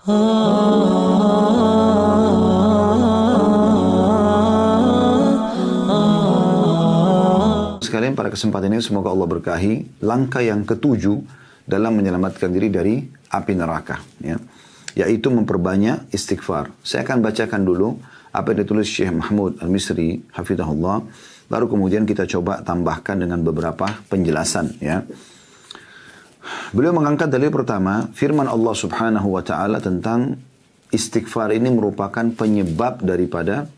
Sekalian pada kesempatan ini semoga Allah berkahi langkah yang ketujuh dalam menyelamatkan diri dari api neraka, ya, yaitu memperbanyak istighfar. Saya akan bacakan dulu apa yang ditulis Syekh Mahmud Al-Misri hafizahullah, baru kemudian kita coba tambahkan dengan beberapa penjelasan, ya. Beliau mengangkat dalil pertama, firman Allah Subhanahu wa taala tentang istighfar ini merupakan penyebab daripada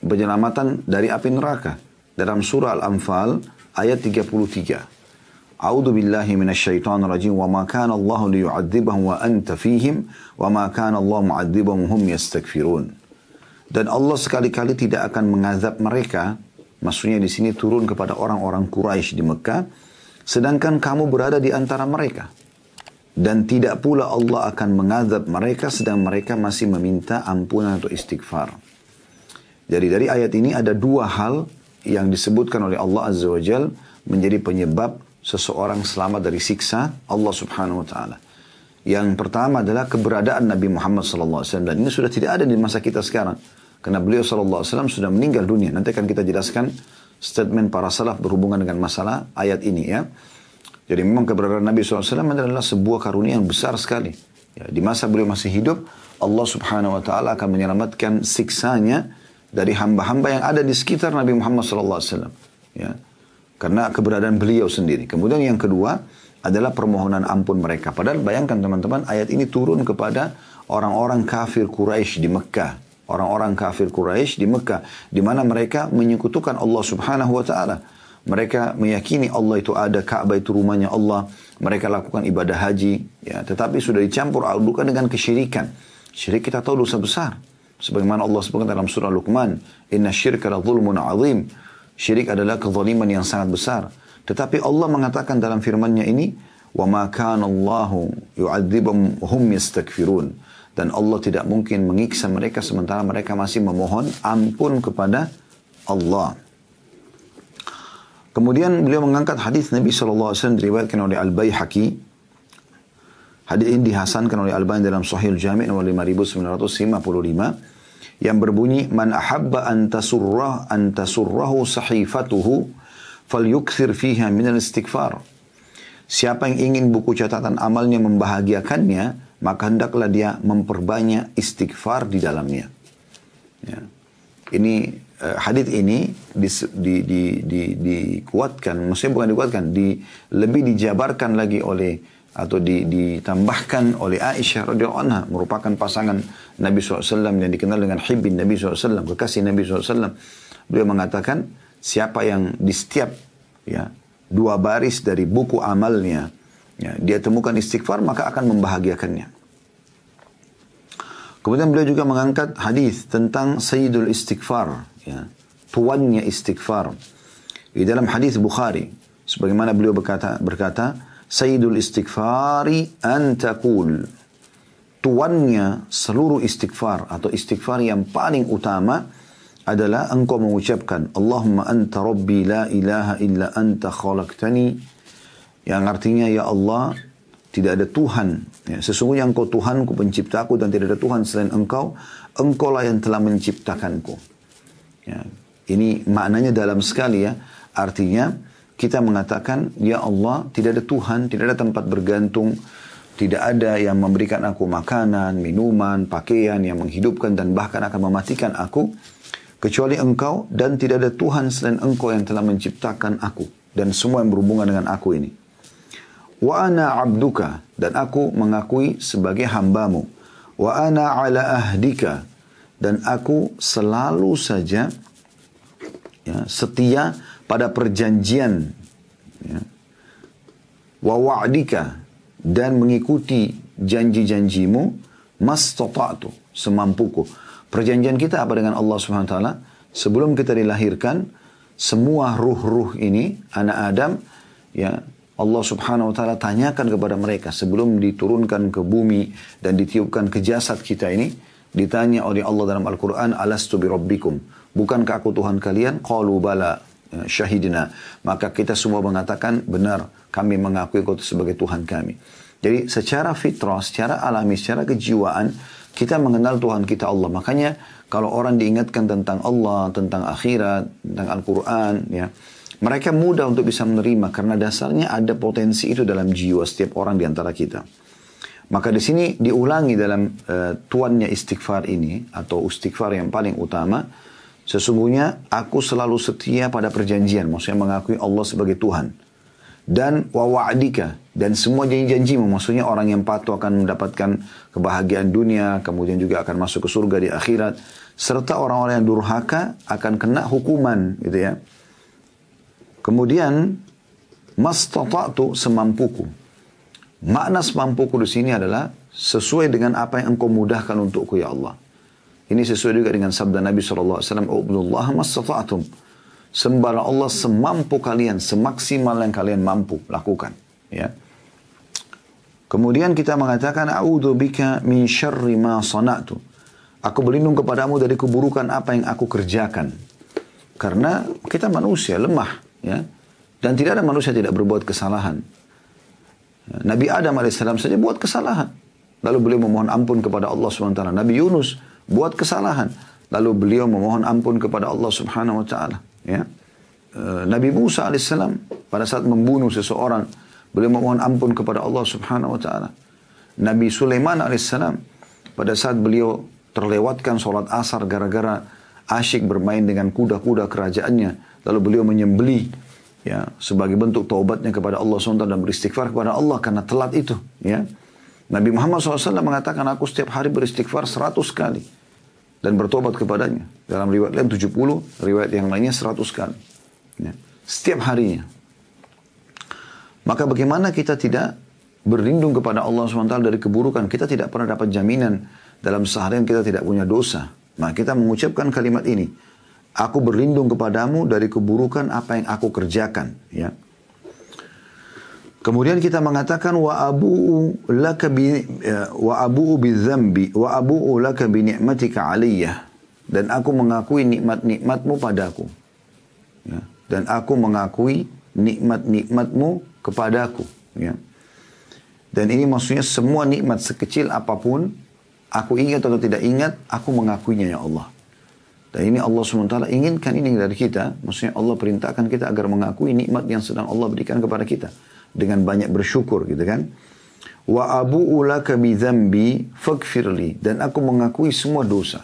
penyelamatan dari api neraka. Dalam surah Al-Anfal ayat 33. A'udzu billahi minasyaitonir rajim wa ma kana Allahu liyu'adzibahum wa anta fihim wa ma kana Allahu mu'adzibahum hum yastaghfirun. Dan Allah sekali-kali tidak akan mengazab mereka, maksudnya di sini turun kepada orang-orang Quraisy di Mekah, sedangkan kamu berada di antara mereka. Dan tidak pula Allah akan mengazab mereka sedang mereka masih meminta ampunan atau istighfar. Jadi dari ayat ini ada dua hal yang disebutkan oleh Allah Azza wa Jal menjadi penyebab seseorang selamat dari siksa Allah Subhanahu wa taala. Yang pertama adalah keberadaan Nabi Muhammad sallallahu alaihi wasallam, dan ini sudah tidak ada di masa kita sekarang karena beliau sallallahu alaihi wasallam sudah meninggal dunia. Nanti akan kita jelaskan statement para salaf berhubungan dengan masalah ayat ini, ya. Jadi memang keberadaan Nabi sallallahu alaihi wasallam adalah sebuah karunia yang besar sekali. Ya, di masa beliau masih hidup, Allah Subhanahu wa taala akan menyelamatkan siksanya dari hamba-hamba yang ada di sekitar Nabi Muhammad sallallahu alaihi wasallam, ya. Karena keberadaan beliau sendiri. Kemudian yang kedua adalah permohonan ampun mereka. Padahal bayangkan teman-teman, ayat ini turun kepada orang-orang kafir Quraisy di Mekah. Orang-orang kafir Quraisy di Mekah, di mana mereka menyekutukan Allah Subhanahu wa taala. Mereka meyakini Allah itu ada, Ka'bah itu rumahnya Allah. Mereka lakukan ibadah haji, ya, tetapi sudah dicampur adukan dengan kesyirikan. Syirik kita tahu dosa besar. Sebagaimana Allah sebutkan dalam surah Luqman, "Inna syirka la dzulmun 'adzim." Syirik adalah kezaliman yang sangat besar. Tetapi Allah mengatakan dalam firman-Nya ini, "Wa ma kana Allahu yu'adzibuhum hum yastaghfirun." Dan Allah tidak mungkin mengiksa mereka sementara mereka masih memohon ampun kepada Allah. Kemudian beliau mengangkat hadis Nabi SAW diriwayatkan oleh Al-Baihaqi. Hadis ini dihasankan oleh Al-Albani dalam Sahih Al-Jami' nomor 5955 yang berbunyi, "Man ahabba an tasurrahu sahifatuhu falyukthir fiha minal istighfar." Siapa yang ingin buku catatan amalnya membahagiakannya, maka hendaklah dia memperbanyak istighfar di dalamnya. Ya. Ini hadis ini dikuatkan, maksudnya bukan dikuatkan, lebih dijabarkan lagi oleh atau ditambahkan oleh Aisyah radhiyallahu anha, merupakan pasangan Nabi SAW yang dikenal dengan Hibbin Nabi SAW, kekasih Nabi SAW. Beliau mengatakan, siapa yang di setiap, ya, dua baris dari buku amalnya, ya, dia temukan istighfar, maka akan membahagiakannya. Kemudian beliau juga mengangkat hadis tentang Sayyidul Istighfar, ya, tuannya istighfar. Di dalam hadis Bukhari, sebagaimana beliau berkata, Sayyidul Istighfari an taqul. Tuannya seluruh istighfar atau istighfar yang paling utama adalah engkau mengucapkan Allahumma anta rabbi la ilaha illa anta khalaqtani, yang artinya, ya Allah, tidak ada Tuhan, ya, sesungguhnya engkau Tuhanku, penciptaku, dan tidak ada Tuhan selain engkau, engkaulah yang telah menciptakanku. Ya, ini maknanya dalam sekali, ya. Artinya kita mengatakan, ya Allah, tidak ada Tuhan, tidak ada tempat bergantung, tidak ada yang memberikan aku makanan, minuman, pakaian, yang menghidupkan dan bahkan akan mematikan aku, kecuali engkau, dan tidak ada Tuhan selain engkau yang telah menciptakan aku dan semua yang berhubungan dengan aku ini. Wa ana abduka, dan aku mengakui sebagai hambamu. Wa ana ala ahdika, dan aku selalu saja, ya, setia pada perjanjian, ya, wa wa'dika, dan mengikuti janji-janjimu, mastata'tu, semampuku. Perjanjian kita apa dengan Allah Subhanahu wa taala? Sebelum kita dilahirkan, semua ruh-ruh ini, anak Adam, ya, Allah Subhanahu wa taala tanyakan kepada mereka sebelum diturunkan ke bumi dan ditiupkan ke jasad kita ini, ditanya oleh Allah dalam Al-Quran, alastu birabbikum, bukankah aku Tuhan kalian? Qalu bala, syahidina. Maka kita semua mengatakan, benar, kami mengakui kau sebagai Tuhan kami. Jadi secara fitrah, secara alami, secara kejiwaan, kita mengenal Tuhan kita Allah. Makanya kalau orang diingatkan tentang Allah, tentang akhirat, tentang Al-Quran, ya, mereka mudah untuk bisa menerima karena dasarnya ada potensi itu dalam jiwa setiap orang di antara kita. Maka di sini diulangi dalam tuannya istighfar ini atau istighfar yang paling utama. Sesungguhnya aku selalu setia pada perjanjian, maksudnya mengakui Allah sebagai Tuhan. Dan wa wa'dika, dan semua janji-janjimu, maksudnya orang yang patuh akan mendapatkan kebahagiaan dunia, kemudian juga akan masuk ke surga di akhirat, serta orang-orang yang durhaka akan kena hukuman, gitu ya. Kemudian mastata'tu, semampuku. Makna semampuku di sini adalah sesuai dengan apa yang engkau mudahkan untukku ya Allah. Ini sesuai juga dengan sabda Nabi SAW, "U'budullaha mastata'tum." Sembahlah Allah semampu kalian, semaksimal yang kalian mampu lakukan. Ya. Kemudian kita mengatakan, "A'udzu bika min syarri ma sana'tu." Aku berlindung kepadamu dari keburukan apa yang aku kerjakan. Karena kita manusia lemah, ya. Dan tidak ada manusia tidak berbuat kesalahan. Nabi Adam alaihissalam saja buat kesalahan. Lalu beliau memohon ampun kepada Allah SWT. Nabi Yunus buat kesalahan. Lalu beliau memohon ampun kepada Allah Subhanahu wa taala. Ya. Nabi Musa alaihissalam pada saat membunuh seseorang, beliau memohon ampun kepada Allah Subhanahu wa taala. Nabi Sulaiman alaihissalam pada saat beliau terlewatkan sholat asar gara-gara asyik bermain dengan kuda-kuda kerajaannya, lalu beliau menyembelih, ya, sebagai bentuk taubatnya kepada Allah SWT dan beristighfar kepada Allah karena telat itu. Ya. Nabi Muhammad SAW mengatakan, aku setiap hari beristighfar 100 kali. Dan bertobat kepadanya. Dalam riwayat lain 70, riwayat yang lainnya 100 kali. Ya. Setiap harinya. Maka bagaimana kita tidak berlindung kepada Allah SWT dari keburukan? Kita tidak pernah dapat jaminan dalam seharian kita tidak punya dosa. Nah, kita mengucapkan kalimat ini. Aku berlindung kepadamu dari keburukan apa yang aku kerjakan. Ya. Kemudian kita mengatakan wa abu'u laka bi ni'matika 'alayya, dan aku mengakui nikmat-nikmatmu padaku. Ya. Dan aku mengakui nikmat-nikmatmu kepadaku. Ya. Dan ini maksudnya semua nikmat sekecil apapun, aku ingat atau tidak ingat, aku mengakuinya ya Allah. Dan ini Allah SWT inginkan ini dari kita. Maksudnya Allah perintahkan kita agar mengakui nikmat yang sedang Allah berikan kepada kita. Dengan banyak bersyukur gitu kan. Wa abu'u laka bi dzambi faghfirli, dan aku mengakui semua dosa.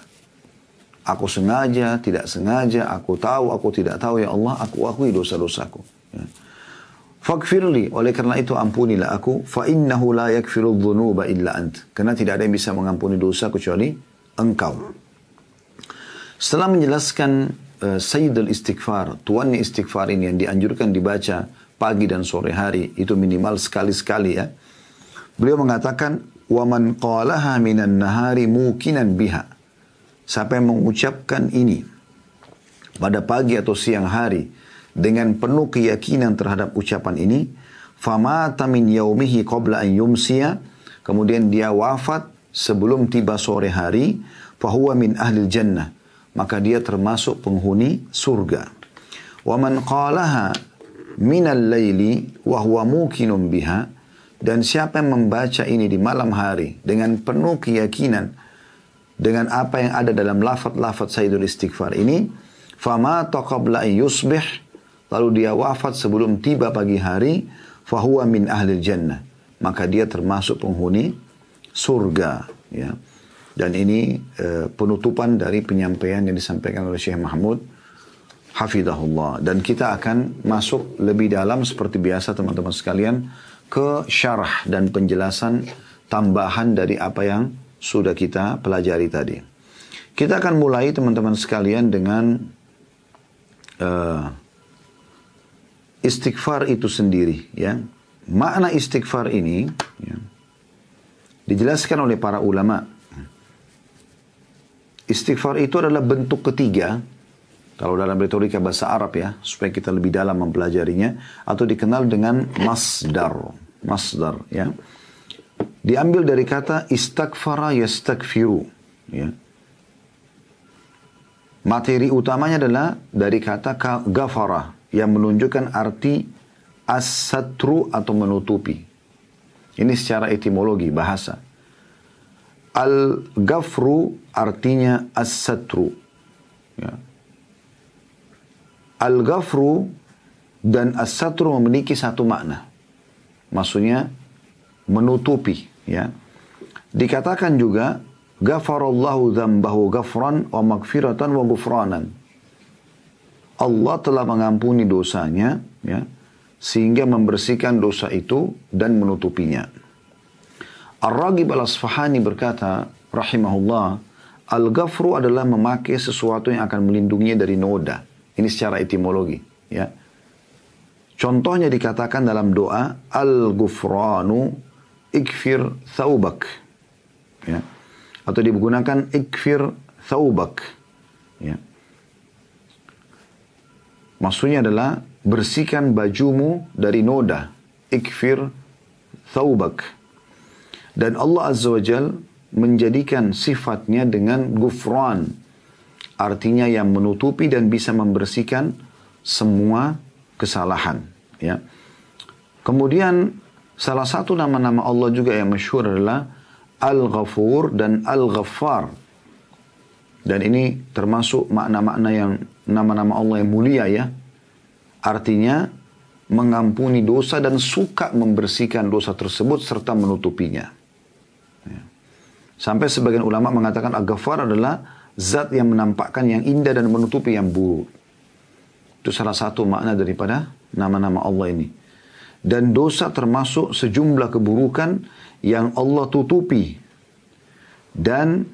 Aku sengaja, tidak sengaja, aku tahu, aku tidak tahu ya Allah, aku akui dosa-dosaku. Ya. Faghfirli, oleh karena itu ampunilah aku, fa innahu la yaghfiru dzunuba illa ant. Karena tidak ada yang bisa mengampuni dosa kecuali engkau. Setelah menjelaskan Sayyidul Istighfar, tuannya istighfar ini yang dianjurkan dibaca pagi dan sore hari, itu minimal sekali-sekali ya. Beliau mengatakan, وَمَنْ قَالَهَا مِنَ النَّهَارِ مُوكِنًا بِهَا. Siapa yang mengucapkan ini pada pagi atau siang hari dengan penuh keyakinan terhadap ucapan ini, فَمَاتَ مِنْ يَوْمِهِ قَبْلَ أَنْ يُمْسِيَ, kemudian dia wafat sebelum tiba sore hari, فَهُوَ مِنْ أَهْلِ الْجَنَّةِ, maka dia termasuk penghuni surga. وَمَنْ قَالَهَا minal laili wa huwa mukinun biha, dan siapa yang membaca ini di malam hari dengan penuh keyakinan dengan apa yang ada dalam lafaz-lafaz Sayyidul Istighfar ini, famata qabla an yusbih, lalu dia wafat sebelum tiba pagi hari, fahuwa min ahli jannah, maka dia termasuk penghuni surga. Ya. Dan ini penutupan dari penyampaian yang disampaikan oleh Syekh Mahmud hafidhahullah. Dan kita akan masuk lebih dalam seperti biasa teman-teman sekalian ke syarah dan penjelasan tambahan dari apa yang sudah kita pelajari tadi. Kita akan mulai teman-teman sekalian dengan istighfar itu sendiri. Ya. Makna istighfar ini ya, dijelaskan oleh para ulama. Istighfar itu adalah bentuk ketiga, kalau dalam retorika bahasa Arab ya, supaya kita lebih dalam mempelajarinya, atau dikenal dengan masdar. Masdar ya. Diambil dari kata istaghfara yastaghfiru ya. Materi utamanya adalah dari kata ghafara yang menunjukkan arti as-satru atau menutupi. Ini secara etimologi, bahasa. Al-ghafru artinya as-satru. Ya. Al-ghafru dan as-satru memiliki satu makna. Maksudnya menutupi. Ya. Dikatakan juga, ghafarallahu dzambahu ghafran wa maghfiratan wa ghufranan. Allah telah mengampuni dosanya, ya, sehingga membersihkan dosa itu dan menutupinya. Ar-Raghib Al-Asfahani berkata, rahimahullah, al-ghafru adalah memakai sesuatu yang akan melindunginya dari noda. Ini secara etimologi. Ya. Contohnya dikatakan dalam doa, al-ghufranu ikfir thawbak. Ya. Atau digunakan ikfir thawbak. Ya. Maksudnya adalah bersihkan bajumu dari noda. Ikfir thawbak. Dan Allah Azza wa Jal menjadikan sifatnya dengan gufran. Artinya yang menutupi dan bisa membersihkan semua kesalahan. Ya. Kemudian salah satu nama-nama Allah juga yang masyhur adalah Al-Ghafur dan Al-Ghaffar. Dan ini termasuk makna-makna yang nama-nama Allah yang mulia ya. Artinya mengampuni dosa dan suka membersihkan dosa tersebut serta menutupinya. Ya. Sampai sebagian ulama mengatakan Al-Ghaffar adalah zat yang menampakkan yang indah dan menutupi yang buruk. Itu salah satu makna daripada nama-nama Allah ini. Dan dosa termasuk sejumlah keburukan yang Allah tutupi. Dan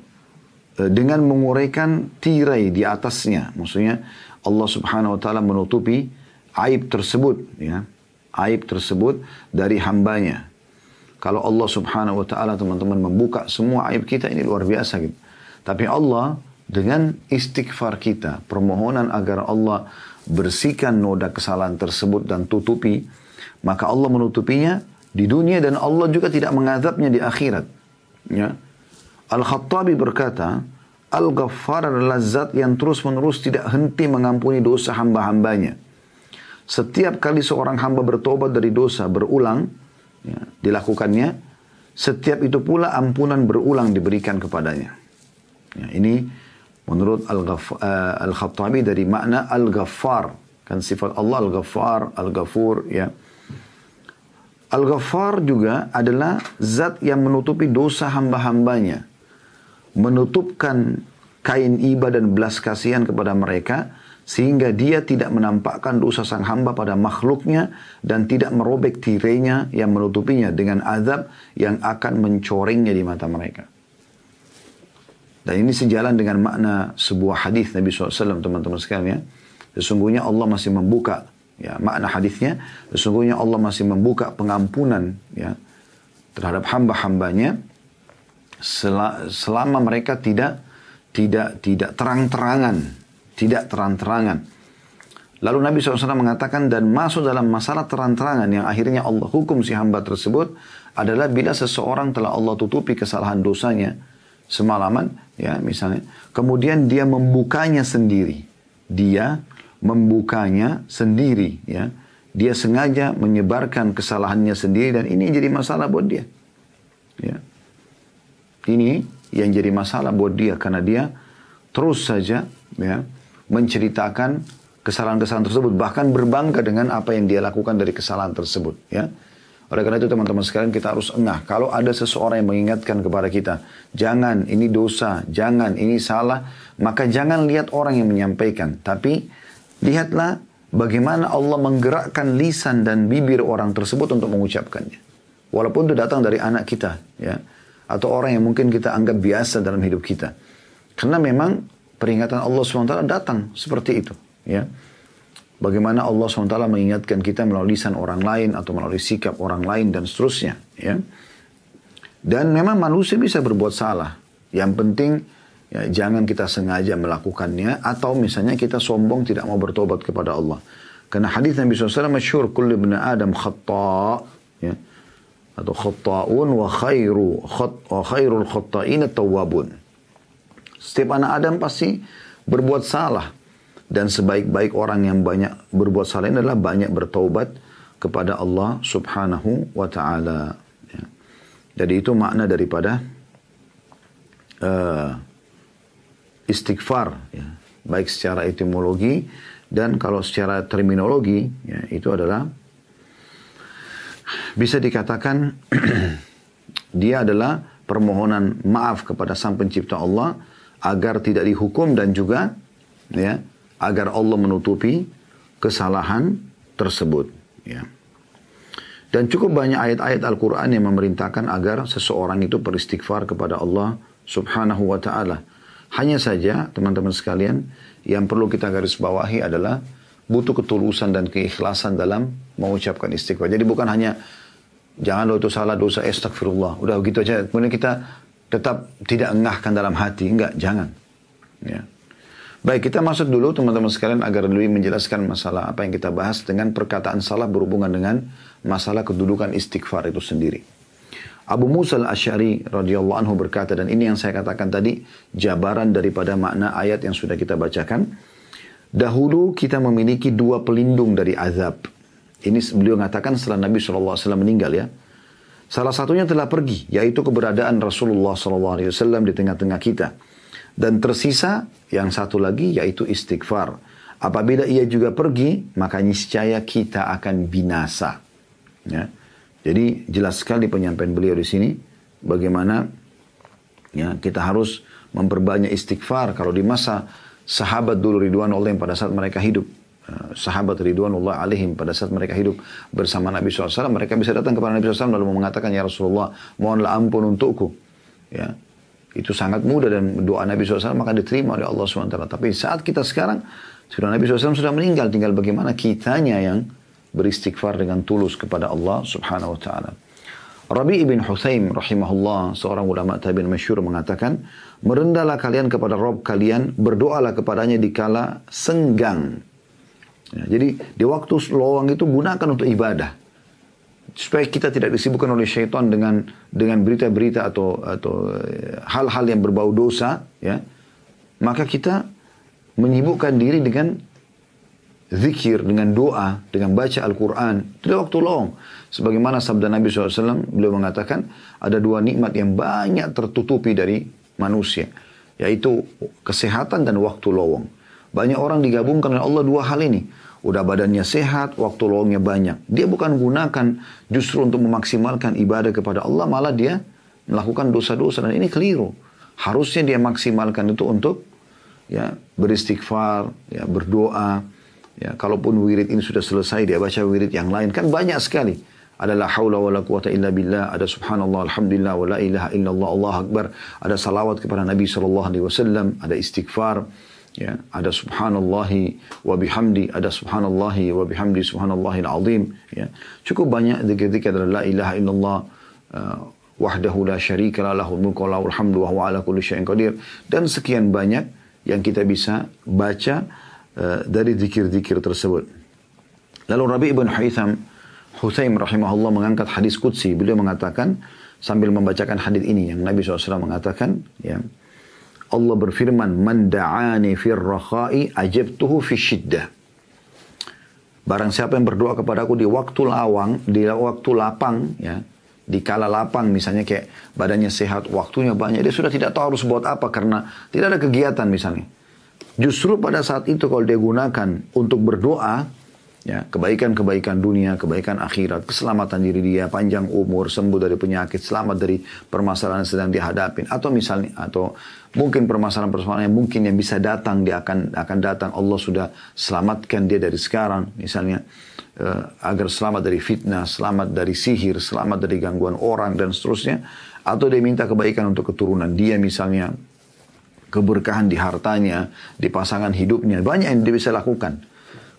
dengan menguraikan tirai di atasnya. Maksudnya Allah subhanahu wa ta'ala menutupi aib tersebut. Ya. Aib tersebut dari hambanya. Kalau Allah subhanahu wa ta'ala teman-teman membuka semua aib kita, ini luar biasa gitu. Tapi Allah dengan istighfar kita, permohonan agar Allah bersihkan noda kesalahan tersebut dan tutupi, maka Allah menutupinya di dunia dan Allah juga tidak mengazabnya di akhirat. Ya. Al-Khattabi berkata, Al-Ghaffar adalah zat yang terus-menerus tidak henti mengampuni dosa hamba-hambanya. Setiap kali seorang hamba bertobat dari dosa berulang, ya, dilakukannya, setiap itu pula ampunan berulang diberikan kepadanya. Ya, ini menurut Al-Khattabi dari makna Al-Ghaffar. Kan sifat Allah Al-Ghaffar, Al-Ghafur. Ya. Al-Ghaffar juga adalah zat yang menutupi dosa hamba-hambanya. Menutupkan kain iba dan belas kasihan kepada mereka, sehingga dia tidak menampakkan dosa sang hamba pada makhluknya dan tidak merobek tirainya yang menutupinya dengan azab yang akan mencorengnya di mata mereka. Dan ini sejalan dengan makna sebuah hadis Nabi SAW, teman-teman sekalian ya. Sesungguhnya Allah masih membuka, ya, makna hadisnya, sesungguhnya Allah masih membuka pengampunan ya terhadap hamba-hambanya selama mereka tidak terang-terangan, Lalu Nabi SAW mengatakan, dan masuk dalam masalah terang-terangan yang akhirnya Allah hukum si hamba tersebut adalah bila seseorang telah Allah tutupi kesalahan dosanya semalaman, ya misalnya, kemudian dia membukanya sendiri, ya, dia sengaja menyebarkan kesalahannya sendiri dan ini jadi masalah buat dia, ya. Ini yang jadi masalah buat dia karena dia terus saja ya menceritakan kesalahan-kesalahan tersebut, bahkan berbangga dengan apa yang dia lakukan dari kesalahan tersebut ya. Oleh karena itu teman-teman sekalian, kita harus engah kalau ada seseorang yang mengingatkan kepada kita, jangan ini dosa, jangan ini salah, maka jangan lihat orang yang menyampaikan, tapi lihatlah bagaimana Allah menggerakkan lisan dan bibir orang tersebut untuk mengucapkannya. Walaupun itu datang dari anak kita ya, atau orang yang mungkin kita anggap biasa dalam hidup kita. Karena memang peringatan Allah SWT datang seperti itu. Ya. Bagaimana Allah SWT mengingatkan kita melalui lisan orang lain atau melalui sikap orang lain dan seterusnya. Ya. Dan memang manusia bisa berbuat salah. Yang penting ya, jangan kita sengaja melakukannya atau misalnya kita sombong tidak mau bertobat kepada Allah. Karena hadis Nabi SAW masyhur, kullu ibn Adam khata'. Ya. Atau khatta'un wa khairul khatta'in at-tawwabun. Setiap anak Adam pasti berbuat salah. Dan sebaik-baik orang yang banyak berbuat salah ini adalah banyak bertaubat kepada Allah subhanahu wa ta'ala. Ya. Jadi itu makna daripada istighfar, ya. Baik secara etimologi dan kalau secara terminologi, ya, itu adalah bisa dikatakan dia adalah permohonan maaf kepada Sang Pencipta Allah agar tidak dihukum dan juga, ya, agar Allah menutupi kesalahan tersebut, ya. Dan cukup banyak ayat-ayat Al-Quran yang memerintahkan agar seseorang itu beristighfar kepada Allah Subhanahu wa ta'ala. Hanya saja teman-teman sekalian, yang perlu kita garis bawahi adalah butuh ketulusan dan keikhlasan dalam mengucapkan istighfar. Jadi bukan hanya jangan lo itu salah dosa astagfirullah, udah begitu aja. Kemudian kita tetap tidak engahkan dalam hati, enggak, jangan. Ya. Baik, kita masuk dulu teman-teman sekalian agar lebih menjelaskan masalah apa yang kita bahas dengan perkataan salah berhubungan dengan masalah kedudukan istighfar itu sendiri. Abu Musa al-Asy'ari radhiyallahu anhu berkata, dan ini yang saya katakan tadi, jabaran daripada makna ayat yang sudah kita bacakan. Dahulu kita memiliki dua pelindung dari azab. Ini beliau mengatakan setelah Nabi SAW meninggal, ya. Salah satunya telah pergi, yaitu keberadaan Rasulullah SAW di tengah-tengah kita. Dan tersisa yang satu lagi, yaitu istighfar. Apabila ia juga pergi, maka niscaya kita akan binasa. Ya. Jadi jelas sekali penyampaian beliau di sini bagaimana, ya, kita harus memperbanyak istighfar. Kalau di masa sahabat dulu ridwanullah pada saat mereka hidup, sahabat ridwanullah alaihim pada saat mereka hidup bersama Nabi SAW, mereka bisa datang kepada Nabi SAW lalu mengatakan, ya Rasulullah, mohonlah ampun untukku. Ya, itu sangat mudah dan doa Nabi SAW maka diterima oleh Allah SWT. Tapi saat kita sekarang, sudah Nabi SAW sudah meninggal, tinggal bagaimana kitanya yang beristighfar dengan tulus kepada Allah Subhanahu wa ta'ala. Rabi' ibn Huthaim rahimahullah, seorang ulama tabi'in masyhur, mengatakan, merendahlah kalian kepada Rabb kalian, berdoalah kepadanya di kala senggang. Ya, jadi di waktu lowang itu gunakan untuk ibadah. Supaya kita tidak disibukkan oleh syaitan dengan berita-berita atau hal-hal yang berbau dosa, ya. Maka kita menyibukkan diri dengan zikir, dengan doa, dengan baca Al-Quran. Itu waktu lowong. Sebagaimana sabda Nabi SAW, beliau mengatakan, ada dua nikmat yang banyak tertutupi dari manusia, yaitu kesehatan dan waktu lowong. Banyak orang digabungkan oleh Allah dua hal ini. Udah badannya sehat, waktu lowongnya banyak. Dia bukan gunakan justru untuk memaksimalkan ibadah kepada Allah, malah dia melakukan dosa-dosa. Dan ini keliru. Harusnya dia maksimalkan itu untuk, ya, beristighfar, ya, berdoa. Ya, kalaupun wirid ini sudah selesai, dia baca wirid yang lain. Kan banyak sekali. Ada la haula wa la quwata illa billah, ada subhanallah, alhamdulillah, wa la ilaha illallah, Allah akbar. Ada salawat kepada Nabi SAW, ada istighfar. Ya, ada subhanallahi wa bihamdi, ada subhanallahi wa bihamdi, subhanallahil azim. Ya, cukup banyak zikir-zikir adalah la ilaha illallah, wahdahu la syarika la lahul mulku wa lahul hamdu wa huwa ala kulli syai'in qadir. Dan sekian banyak yang kita bisa baca dari zikir-zikir tersebut. Lalu Rabi' ibn Huthaim rahimahullah mengangkat hadis qudsi. Beliau mengatakan sambil membacakan hadis ini yang Nabi SAW mengatakan, ya, Allah berfirman, man da'ani fir rakha'i ajabtuhu fi syiddah. Barang siapa yang berdoa kepadaku di waktu lawang, di waktu lapang, ya, di kala lapang misalnya kayak badannya sehat, waktunya banyak, dia sudah tidak tahu harus buat apa karena tidak ada kegiatan misalnya. Justru pada saat itu kalau dia gunakan untuk berdoa, ya, kebaikan-kebaikan dunia, kebaikan akhirat, keselamatan diri dia, panjang umur, sembuh dari penyakit, selamat dari permasalahan yang sedang dihadapin, atau misalnya, atau mungkin permasalahan-permasalahan yang mungkin yang bisa datang, dia akan datang, Allah sudah selamatkan dia dari sekarang, misalnya agar selamat dari fitnah, selamat dari sihir, selamat dari gangguan orang dan seterusnya, atau dia minta kebaikan untuk keturunan dia misalnya, keberkahan di hartanya, di pasangan hidupnya, banyak yang dia bisa lakukan.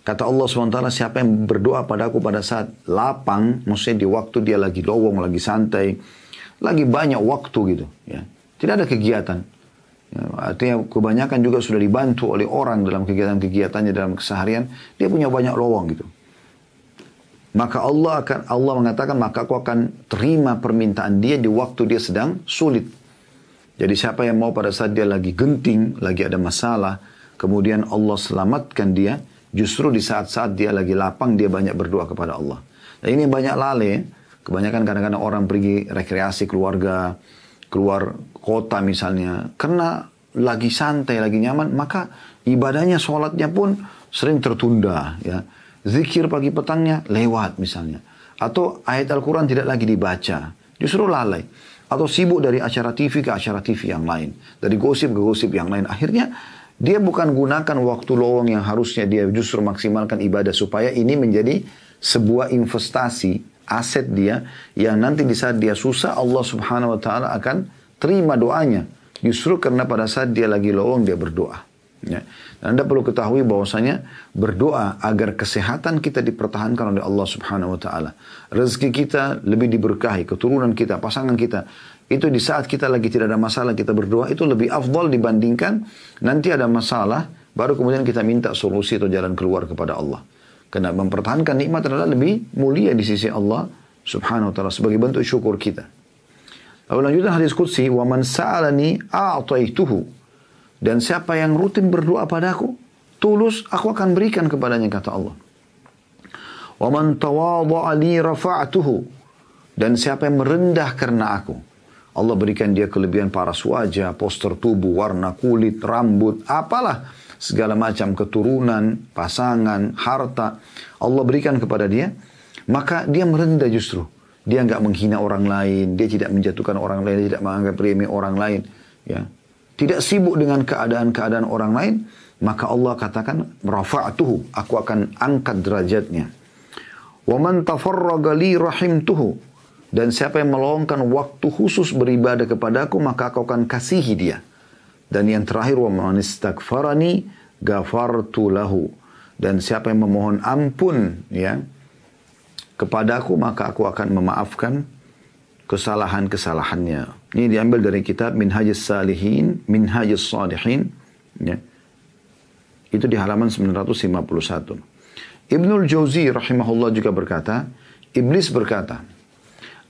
Kata Allah SWT, siapa yang berdoa padaku pada saat lapang, maksudnya di waktu dia lagi lowong, lagi santai, lagi banyak waktu gitu, ya, tidak ada kegiatan. Ya, artinya kebanyakan juga sudah dibantu oleh orang dalam kegiatan-kegiatannya dalam keseharian, dia punya banyak lowong gitu. Maka Allah mengatakan, maka aku akan terima permintaan dia di waktu dia sedang sulit. Jadi siapa yang mau pada saat dia lagi genting, lagi ada masalah, kemudian Allah selamatkan dia, justru di saat-saat dia lagi lapang, dia banyak berdoa kepada Allah. Dan ini banyak lalai, Kebanyakan kadang-kadang orang pergi rekreasi keluarga, keluar kota misalnya, karena lagi santai, lagi nyaman, maka ibadahnya, sholatnya pun sering tertunda. Ya. Zikir pagi petangnya lewat misalnya. Atau ayat Al-Quran tidak lagi dibaca, justru lalai. Atau sibuk dari acara TV ke acara TV yang lain. Dari gosip ke gosip yang lain. Akhirnya dia bukan gunakan waktu lowong yang harusnya dia justru maksimalkan ibadah. Supaya ini menjadi sebuah investasi, aset dia. Yang nanti di saat dia susah, Allah subhanahu wa ta'ala akan terima doanya. Justru karena pada saat dia lagi lowong, dia berdoa. Ya. Dan Anda perlu ketahui bahwasanya berdoa agar kesehatan kita dipertahankan oleh Allah subhanahu wa ta'ala. Rezeki kita lebih diberkahi, keturunan kita, pasangan kita. Itu di saat kita lagi tidak ada masalah, kita berdoa, itu lebih afdal dibandingkan nanti ada masalah, baru kemudian kita minta solusi atau jalan keluar kepada Allah. Karena mempertahankan nikmat adalah lebih mulia di sisi Allah subhanahu wa ta'ala sebagai bentuk syukur kita. Lalu lanjutkan hadis qudsi, wa man sa'alani a'taituhu. Dan siapa yang rutin berdoa padaku, tulus, aku akan berikan kepadanya, kata Allah. Wa man tawadha'a li rafa'tuhu. Dan siapa yang merendah karena aku, Allah berikan dia kelebihan paras wajah, postur tubuh, warna kulit, rambut, apalah segala macam keturunan, pasangan, harta Allah berikan kepada dia, maka dia merendah justru. Dia enggak menghina orang lain, dia tidak menjatuhkan orang lain, dia tidak menganggap remeh orang lain, ya. Tidak sibuk dengan keadaan-keadaan orang lain, maka Allah katakan, rafa'tuhu, aku akan angkat derajatnya. Wa man tafarraga li rahimtuhu. Dan siapa yang meluangkan waktu khusus beribadah kepadaku, maka aku akan kasihi dia. Dan yang terakhir, wa man istaghfarani ghafartu lahu. Dan siapa yang memohon ampun ya kepadaku, maka aku akan memaafkan kesalahan-kesalahannya. Ini diambil dari kitab Minhajus Salihin, Minhajus Salihin. Ya. Itu di halaman 951. Ibnul Jauzi rahimahullah juga berkata, Iblis berkata,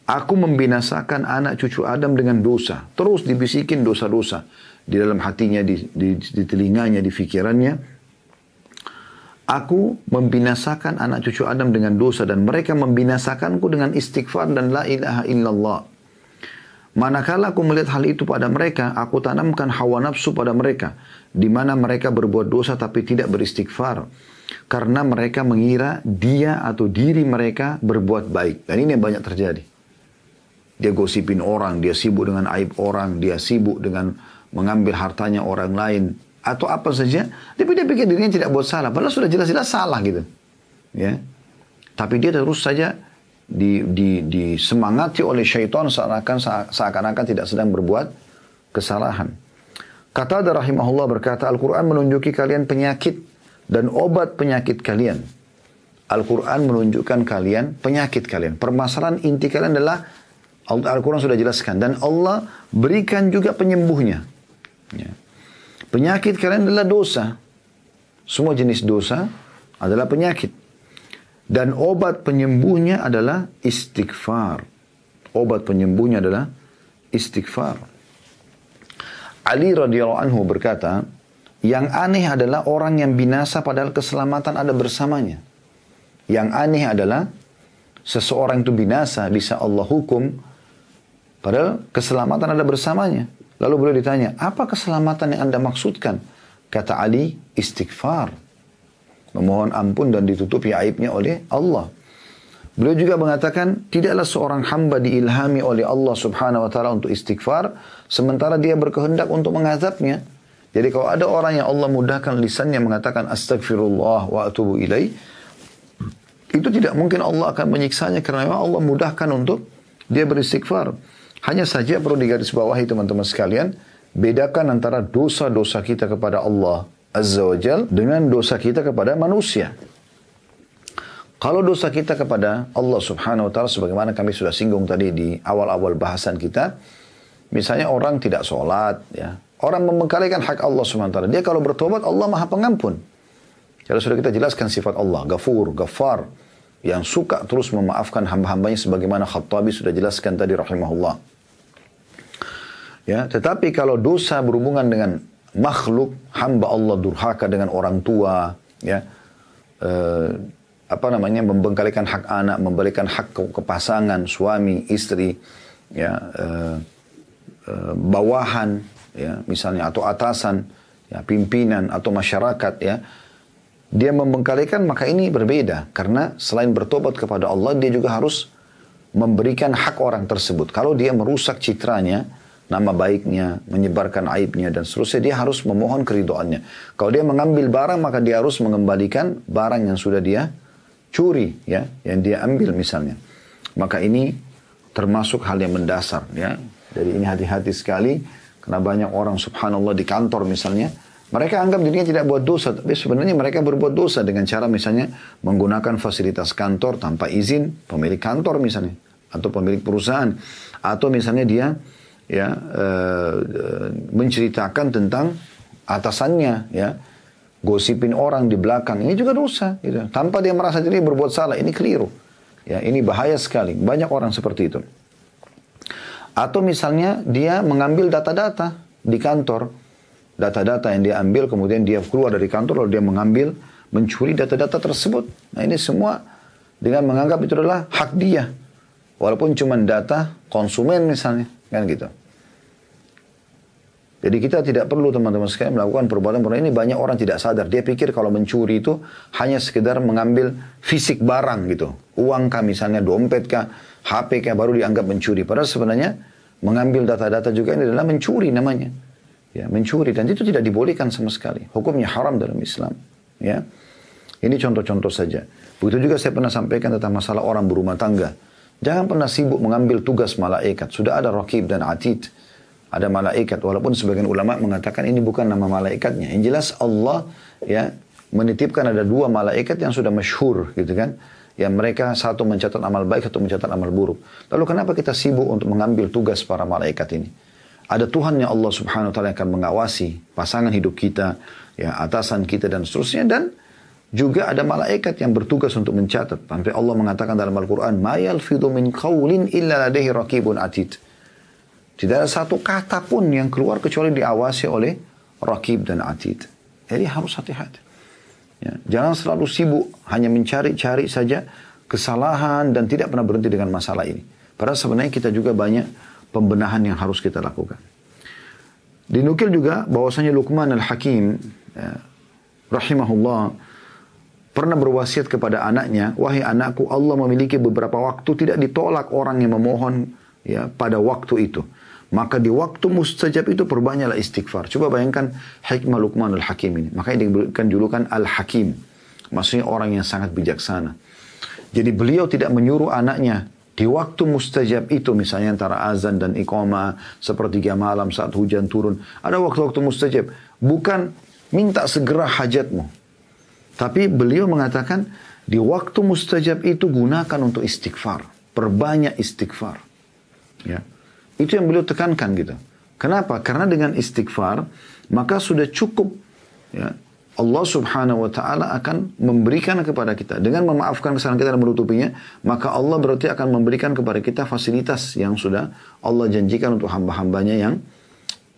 aku membinasakan anak cucu Adam dengan dosa. Terus dibisikin dosa-dosa di dalam hatinya, di telinganya, di fikirannya. Aku membinasakan anak cucu Adam dengan dosa dan mereka membinasakanku dengan istighfar dan la ilaha illallah. Manakala aku melihat hal itu pada mereka, aku tanamkan hawa nafsu pada mereka, di mana mereka berbuat dosa tapi tidak beristighfar. Karena mereka mengira dia atau diri mereka berbuat baik. Dan ini yang banyak terjadi. Dia gosipin orang, dia sibuk dengan aib orang, dia sibuk dengan mengambil hartanya orang lain. Atau apa saja, tapi dia pikir dirinya tidak buat salah. Padahal sudah jelas-jelas salah gitu. Ya. Tapi dia terus saja disemangati oleh syaitan seakan-akan tidak sedang berbuat kesalahan. Qatadah rahimahullah berkata, Al-Quran menunjuki kalian penyakit dan obat penyakit kalian. Al-Quran menunjukkan kalian penyakit kalian. Permasalahan inti kalian adalah, Al-Quran sudah jelaskan. Dan Allah berikan juga penyembuhnya. Ya. Penyakit kalian adalah dosa. Semua jenis dosa adalah penyakit. Dan obat penyembuhnya adalah istighfar. Obat penyembuhnya adalah istighfar. Ali radhiyallahu anhu berkata, yang aneh adalah orang yang binasa padahal keselamatan ada bersamanya. Yang aneh adalah seseorang itu binasa, bisa Allah hukum, padahal keselamatan ada bersamanya. Lalu beliau ditanya, apa keselamatan yang Anda maksudkan? Kata Ali, istighfar. Memohon ampun dan ditutupi aibnya oleh Allah. Beliau juga mengatakan, tidaklah seorang hamba diilhami oleh Allah subhanahu wa ta'ala untuk istighfar, sementara dia berkehendak untuk mengazabnya. Jadi kalau ada orang yang Allah mudahkan lisannya mengatakan, astagfirullah wa atubu ilaih, itu tidak mungkin Allah akan menyiksanya karena Allah mudahkan untuk dia beristighfar. Hanya saja perlu digarisbawahi teman-teman sekalian, bedakan antara dosa-dosa kita kepada Allah Azza wa Jal dengan dosa kita kepada manusia. Kalau dosa kita kepada Allah Subhanahu wa Ta'ala, sebagaimana kami sudah singgung tadi di awal-awal bahasan kita, misalnya orang tidak sholat, ya, orang membengkalikan hak Allah Subhanahu wa Ta'ala, dia kalau bertobat Allah Maha Pengampun. Jadi sudah kita jelaskan sifat Allah, Ghafur, Ghaffar, yang suka terus memaafkan hamba-hambanya sebagaimana Khattabi sudah jelaskan tadi rahimahullah. Ya, tetapi kalau dosa berhubungan dengan makhluk, hamba Allah durhaka dengan orang tua, ya, membengkalikan hak anak, memberikan hak ke pasangan, suami, istri, ya, bawahan, ya, misalnya, atau atasan, ya, pimpinan atau masyarakat, ya, dia membengkalikan, maka ini berbeda. Karena selain bertobat kepada Allah, dia juga harus memberikan hak orang tersebut. Kalau dia merusak citranya, nama baiknya, menyebarkan aibnya, dan seterusnya, dia harus memohon keridhaannya. Kalau dia mengambil barang, maka dia harus mengembalikan barang yang sudah dia curi, ya, yang dia ambil misalnya. Maka ini termasuk hal yang mendasar, ya. Jadi ini hati-hati sekali, karena banyak orang subhanallah di kantor misalnya, mereka anggap dirinya tidak buat dosa, tapi sebenarnya mereka berbuat dosa dengan cara misalnya menggunakan fasilitas kantor tanpa izin pemilik kantor misalnya, atau pemilik perusahaan, atau misalnya dia, ya, menceritakan tentang atasannya, ya, gosipin orang di belakang, ini juga dosa, gitu. Tanpa dia merasa diri berbuat salah, ini keliru, ya, ini bahaya sekali. Banyak orang seperti itu. Atau misalnya dia mengambil data-data di kantor, data-data yang dia ambil, kemudian dia keluar dari kantor, lalu dia mengambil, mencuri data-data tersebut. Nah, ini semua dengan menganggap itu adalah hak dia, walaupun cuma data konsumen misalnya, kan gitu. Jadi kita tidak perlu teman-teman sekalian melakukan perbuatan-perbuatan ini. Banyak orang tidak sadar, dia pikir kalau mencuri itu hanya sekedar mengambil fisik barang gitu, uang kah misalnya, dompet kah, HP kah, baru dianggap mencuri. Padahal sebenarnya mengambil data-data juga ini adalah mencuri namanya. Ya, mencuri, dan itu tidak dibolehkan sama sekali. Hukumnya haram dalam Islam. Ya, ini contoh-contoh saja. Begitu juga saya pernah sampaikan tentang masalah orang berumah tangga. Jangan pernah sibuk mengambil tugas malaikat. Sudah ada Raqib dan Atid. Ada malaikat. Walaupun sebagian ulama mengatakan ini bukan nama malaikatnya. Yang jelas Allah, ya, menitipkan ada 2 malaikat yang sudah masyhur, gitu kan. Yang mereka satu mencatat amal baik, satu mencatat amal buruk. Lalu kenapa kita sibuk untuk mengambil tugas para malaikat ini? Ada Tuhan yang Allah subhanahu wa ta'ala akan mengawasi pasangan hidup kita, ya, atasan kita, dan seterusnya. Dan juga ada malaikat yang bertugas untuk mencatat. Sampai Allah mengatakan dalam Al-Quran, "Ma yalfidhu min qawlin illa ladaihi raqibun atid." Tidak ada satu kata pun yang keluar kecuali diawasi oleh Raqib dan Atid. Jadi harus hati-hati. Ya, jangan selalu sibuk hanya mencari-cari saja kesalahan dan tidak pernah berhenti dengan masalah ini. Padahal sebenarnya kita juga banyak pembenahan yang harus kita lakukan. Dinukil juga bahwasanya Luqman Al-Hakim, ya, rahimahullah, pernah berwasiat kepada anaknya, "Wahai anakku, Allah memiliki beberapa waktu tidak ditolak orang yang memohon, ya, pada waktu itu. Maka di waktu mustajab itu perbanyaklah istighfar." Coba bayangkan hikmah Luqman Al-Hakim ini. Makanya diberikan julukan Al-Hakim. Maksudnya orang yang sangat bijaksana. Jadi beliau tidak menyuruh anaknya di waktu mustajab itu, misalnya antara azan dan iqamah, sepertiga malam saat hujan turun. Ada waktu-waktu mustajab. Bukan minta segera hajatmu. Tapi beliau mengatakan, di waktu mustajab itu gunakan untuk istighfar. Perbanyak istighfar. Ya. Itu yang beliau tekankan gitu. Kenapa? Karena dengan istighfar, maka sudah cukup, ya, Allah subhanahu wa ta'ala akan memberikan kepada kita. Dengan memaafkan kesalahan kita dan menutupinya, maka Allah berarti akan memberikan kepada kita fasilitas yang sudah Allah janjikan untuk hamba-hambanya yang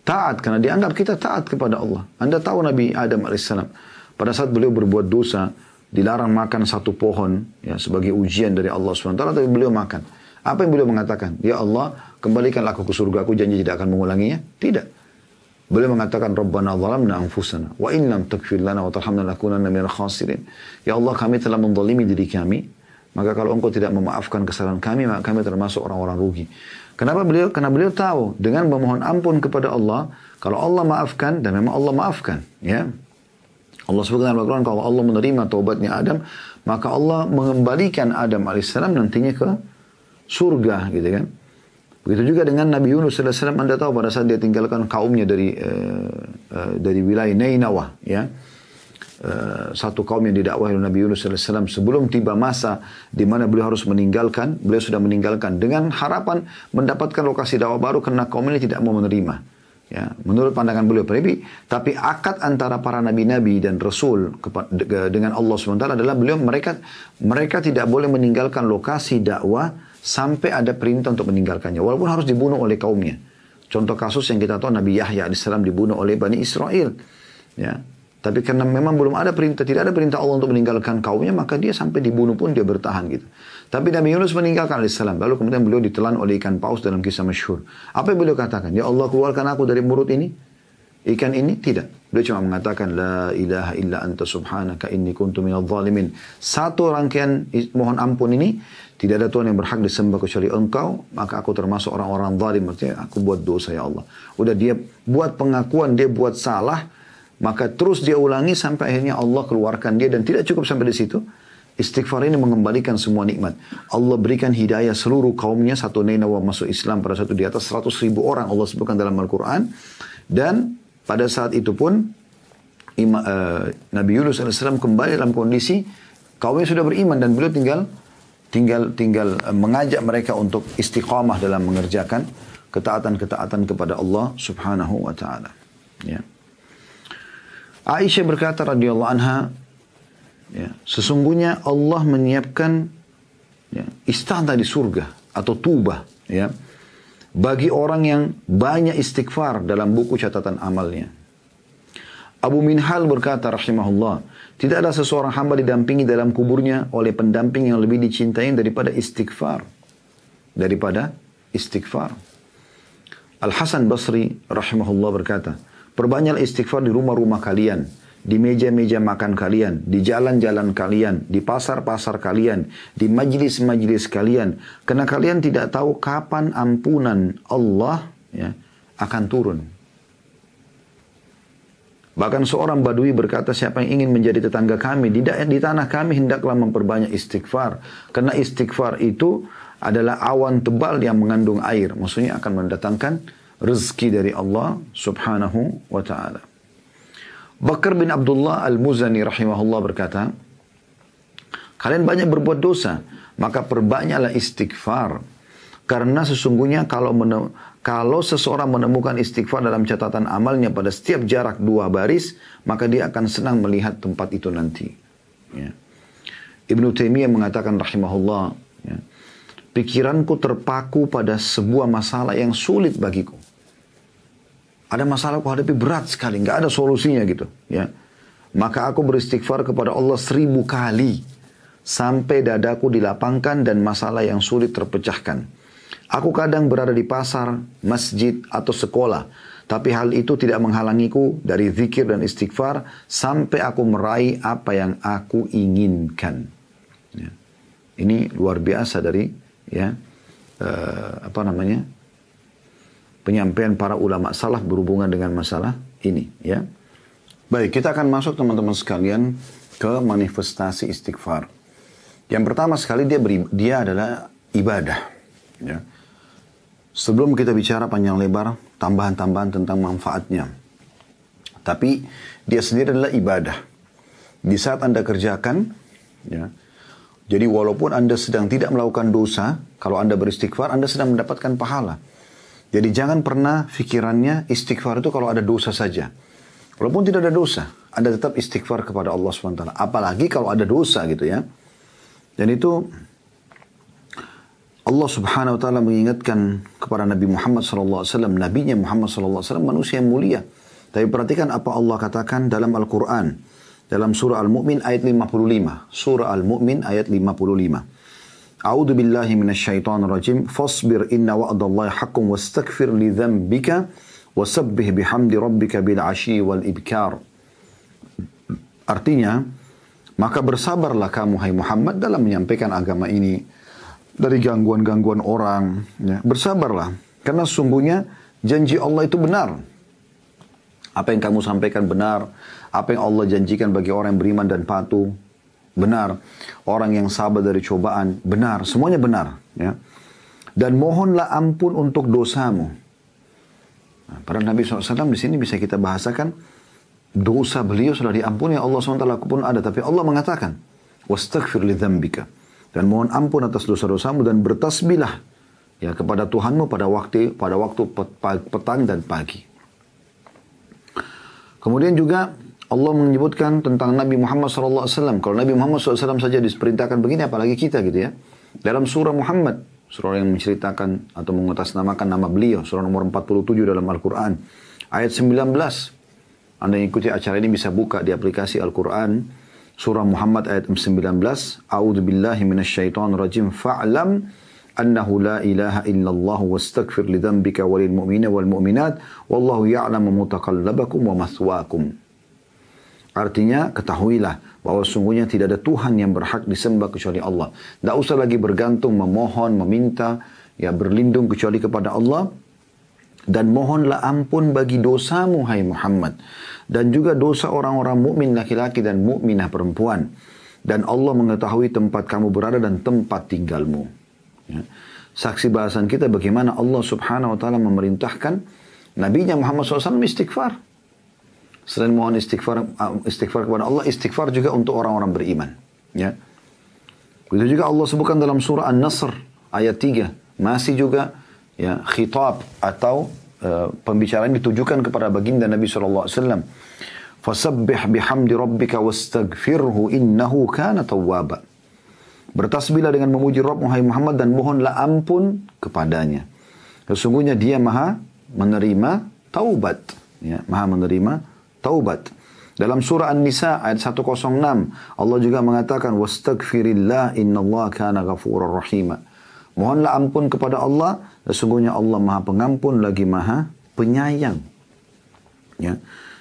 taat. Karena dianggap kita taat kepada Allah. Anda tahu Nabi Adam AS, pada saat beliau berbuat dosa, dilarang makan satu pohon, ya, sebagai ujian dari Allah subhanahu wa ta'ala, tapi beliau makan. Apa yang beliau mengatakan? "Ya Allah, kembalikanlah aku ke surga, aku janji tidak akan mengulanginya." Tidak. Beliau mengatakan, "Rabbana zalamna anfusana wa in lam taghfir lana wa tarhamna lakunanna minal khasirin." Ya Allah, kami telah menzalimi diri kami, maka kalau Engkau tidak memaafkan kesalahan kami, maka kami termasuk orang-orang rugi. Kenapa beliau? Karena beliau tahu dengan memohon ampun kepada Allah, kalau Allah maafkan, dan memang Allah maafkan, ya. Allah sebutkan dalam Al-Quran, kalau Allah menerima taubatnya Adam, maka Allah mengembalikan Adam alaihissalam nantinya ke surga, gitu kan. Begitu juga dengan Nabi Yunus SAW. Anda tahu pada saat dia tinggalkan kaumnya dari wilayah Nainawah, ya, satu kaum yang didakwahi oleh Nabi Yunus SAW, sebelum tiba masa di mana beliau harus meninggalkan, beliau sudah meninggalkan dengan harapan mendapatkan lokasi dakwah baru, karena kaum ini tidak mau menerima. Ya, menurut pandangan beliau, tapi akad antara para nabi-nabi dan rasul dengan Allah SWT adalah mereka tidak boleh meninggalkan lokasi dakwah sampai ada perintah untuk meninggalkannya, walaupun harus dibunuh oleh kaumnya. Contoh kasus yang kita tahu, Nabi Yahya AS dibunuh oleh Bani Israel. Ya, Tapi karena memang belum ada perintah, tidak ada perintah Allah untuk meninggalkan kaumnya, maka dia sampai dibunuh pun dia bertahan gitu. Tapi Nabi Yunus meninggalkan alaihissalam. Lalu kemudian beliau ditelan oleh ikan paus dalam kisah masyhur. Apa yang beliau katakan? Ya Allah, keluarkan aku dari mulut ini. Ikan ini tidak. Beliau cuma mengatakan, La ilaha illa anta subhanaka inni kuntu minal zalimin. Satu rangkaian mohon ampun ini, tidak ada Tuhan yang berhak disembah kecuali engkau, maka aku termasuk orang-orang zalim. Maksudnya aku buat dosa ya Allah. Udah dia buat pengakuan, dia buat salah, maka terus dia ulangi sampai akhirnya Allah keluarkan dia. Dan tidak cukup sampai di situ. Istighfar ini mengembalikan semua nikmat. Allah berikan hidayah seluruh kaumnya. Satu Nainawa masuk Islam pada satu di atas 100.000 orang Allah sebutkan dalam Al-Quran. Dan pada saat itu pun Nabi Yunus AS kembali dalam kondisi kaumnya sudah beriman. Dan beliau tinggal mengajak mereka untuk istiqamah dalam mengerjakan ketaatan-ketaatan kepada Allah subhanahu wa ta'ala. Ya. Aisyah berkata radhiyallahu anha, ya, sesungguhnya Allah menyiapkan ya, istana di surga atau tubah ya, bagi orang yang banyak istighfar dalam buku catatan amalnya. Abu Minhal berkata rahimahullah, tidak ada seseorang hamba didampingi dalam kuburnya oleh pendamping yang lebih dicintai daripada istighfar. Al-Hasan Basri rahimahullah berkata, perbanyaklah istighfar di rumah-rumah kalian, di meja-meja makan kalian, di jalan-jalan kalian, di pasar-pasar kalian, di majlis-majlis kalian. Karena kalian tidak tahu kapan ampunan Allah ya, akan turun. Bahkan seorang badui berkata, siapa yang ingin menjadi tetangga kami di tanah kami, hendaklah memperbanyak istighfar. Karena istighfar itu adalah awan tebal yang mengandung air. Maksudnya akan mendatangkan rezeki dari Allah subhanahu wa ta'ala. Bakar bin Abdullah al-Muzani rahimahullah berkata, kalian banyak berbuat dosa, maka perbanyaklah istighfar. Karena sesungguhnya kalau seseorang menemukan istighfar dalam catatan amalnya pada setiap jarak 2 baris, maka dia akan senang melihat tempat itu nanti. Ya. Ibnu Taimiyah mengatakan rahimahullah, ya, pikiranku terpaku pada sebuah masalah yang sulit bagiku. Ada masalah aku hadapi berat sekali, nggak ada solusinya gitu. Ya, maka aku beristighfar kepada Allah 1000 kali sampai dadaku dilapangkan dan masalah yang sulit terpecahkan. Aku kadang berada di pasar, masjid atau sekolah, tapi hal itu tidak menghalangiku dari zikir dan istighfar sampai aku meraih apa yang aku inginkan. Ya. Ini luar biasa dari ya penyampaian para ulama salaf berhubungan dengan masalah ini. Ya. Baik, kita akan masuk teman-teman sekalian ke manifestasi istighfar. Yang pertama sekali dia adalah ibadah. Ya. Sebelum kita bicara panjang lebar, tambahan-tambahan tentang manfaatnya. Tapi dia sendiri adalah ibadah. Di saat Anda kerjakan, ya, jadi walaupun Anda sedang tidak melakukan dosa, kalau Anda beristighfar, Anda sedang mendapatkan pahala. Jadi jangan pernah pikirannya istighfar itu kalau ada dosa saja. Walaupun tidak ada dosa, Anda tetap istighfar kepada Allah SWT. Apalagi kalau ada dosa gitu ya. Dan itu Allah subhanahu wa ta'ala mengingatkan kepada Nabi Muhammad SAW, Nabinya Muhammad SAW manusia yang mulia. Tapi perhatikan apa Allah katakan dalam Al-Quran. Dalam surah Al-Mu'min ayat 55. Surah Al-Mu'min ayat 55. A'udhu billahi minasyaitan rajim. Fasbir inna wa'adallahi haqqum wastakfir li dhambika wasabbih bihamdi rabbika bil ashi wal ibkar. Artinya, maka bersabarlah kamu hai Muhammad dalam menyampaikan agama ini dari gangguan-gangguan orang. Ya. Bersabarlah. Karena sesungguhnya janji Allah itu benar. Apa yang kamu sampaikan benar. Apa yang Allah janjikan bagi orang yang beriman dan patuh. Benar. Orang yang sabar dari cobaan. Benar. Semuanya benar. Ya. Dan mohonlah ampun untuk dosamu. Nah, para Nabi SAW di sini bisa kita bahasakan. Dosa beliau sudah diampuni. Allah SWT pun ada. Tapi Allah mengatakan. Wastaghfir li dzambika. Dan mohon ampun atas dosa-dosamu dan bertasbihlah ya kepada Tuhanmu pada waktu petang dan pagi. Kemudian juga Allah menyebutkan tentang Nabi Muhammad SAW. Kalau Nabi Muhammad SAW saja diperintahkan begini, apalagi kita gitu ya. Dalam surah Muhammad, surah yang menceritakan atau mengatasnamakan nama beliau, surah nomor 47 dalam Al-Quran, ayat 19. Anda yang ikuti acara ini bisa buka di aplikasi Al-Quran, surah Muhammad ayat 19, A'udzu billahi minasyaitonir rajim, fa'lam annahu la ilaha illallah wastaghfir li dzambika walil mu'minina wal mu'minat wallahu ya'lamu mutaqallabakum wa mathwaakum. Artinya, ketahuilah bahwa sungguhnya tidak ada Tuhan yang berhak disembah kecuali Allah. Tidak usah lagi bergantung, memohon, meminta, ya berlindung kecuali kepada Allah. Dan mohonlah ampun bagi dosamu, hai Muhammad. Dan juga dosa orang-orang mukmin laki-laki dan mukminah perempuan. Dan Allah mengetahui tempat kamu berada dan tempat tinggalmu. Ya. Saksi bahasan kita bagaimana Allah subhanahu wa ta'ala memerintahkan Nabinya Muhammad SAW istighfar. Selain mohon istighfar kepada Allah, istighfar juga untuk orang-orang beriman. Ya. Begitu juga Allah sebutkan dalam surah An-Nasr ayat 3. Masih juga ya, khitab atau pembicaraan ditujukan kepada baginda Nabi SAW. Fasabbih bihamdi rabbika wastaghfirhu innahu kana tawwaba. Bertasbihlah dengan memuji Rabb Muhammad Muhammad dan mohonlah ampun kepadanya. Sesungguhnya dia maha menerima taubat. Ya, maha menerima taubat. Dalam surah An-Nisa ayat 106 Allah juga mengatakan wastaghfirillah innallaha kana ghafurur rahima. Mohonlah ampun kepada Allah, sesungguhnya Allah maha pengampun lagi maha penyayang. Ya.